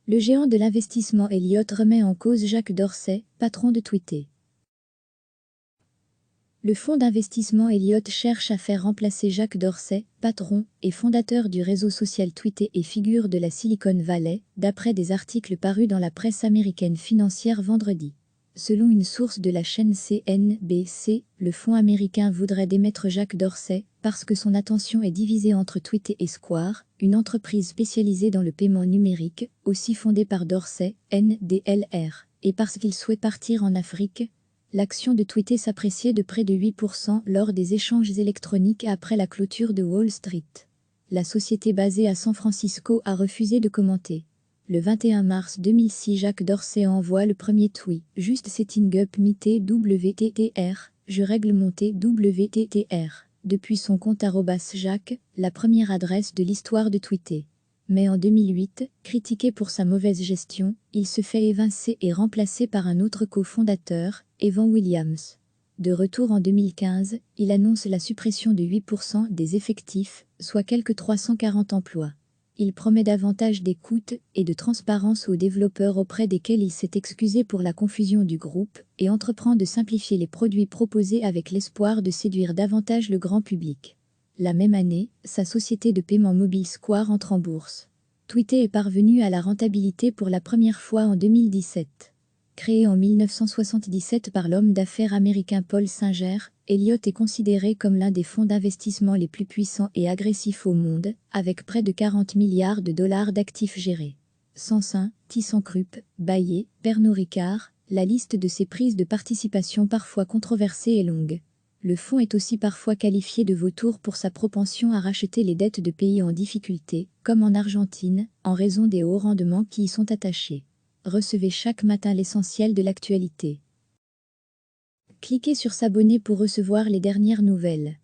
Le géant de l'investissement Elliott remet en cause Jacques Dorsey, patron de Twitter. Le fonds d'investissement Elliott cherche à faire remplacer Jacques Dorsey, patron et fondateur du réseau social Twitter et figure de la Silicon Valley, d'après des articles parus dans la presse américaine financière vendredi. Selon une source de la chaîne CNBC, le fonds américain voudrait démettre Jacques Dorsey parce que son attention est divisée entre Twitter et Square, une entreprise spécialisée dans le paiement numérique, aussi fondée par Dorsey, NDLR, et parce qu'il souhaite partir en Afrique. L'action de Twitter s'appréciait de près de 8% lors des échanges électroniques après la clôture de Wall Street. La société basée à San Francisco a refusé de commenter. Le 21 mars 2006, Jacques Dorsey envoie le premier tweet. Juste setting up mité WTTR, je règle monter WTTR. Depuis son compte @Jacques, la première adresse de l'histoire de Twitter. Mais en 2008, critiqué pour sa mauvaise gestion, il se fait évincer et remplacer par un autre cofondateur, Evan Williams. De retour en 2015, il annonce la suppression de 8% des effectifs, soit quelques 340 emplois. Il promet davantage d'écoute et de transparence aux développeurs auprès desquels il s'est excusé pour la confusion du groupe et entreprend de simplifier les produits proposés avec l'espoir de séduire davantage le grand public. La même année, sa société de paiement mobile Square entre en bourse. Twitter est parvenu à la rentabilité pour la première fois en 2017. Créé en 1977 par l'homme d'affaires américain Paul Singer, Elliott est considéré comme l'un des fonds d'investissement les plus puissants et agressifs au monde, avec près de 40 milliards de dollars d'actifs gérés. Sansin, ThyssenKrupp, Bayer, Pernod Ricard, la liste de ses prises de participation parfois controversée est longue. Le fonds est aussi parfois qualifié de vautour pour sa propension à racheter les dettes de pays en difficulté, comme en Argentine, en raison des hauts rendements qui y sont attachés. Recevez chaque matin l'essentiel de l'actualité. Cliquez sur s'abonner pour recevoir les dernières nouvelles.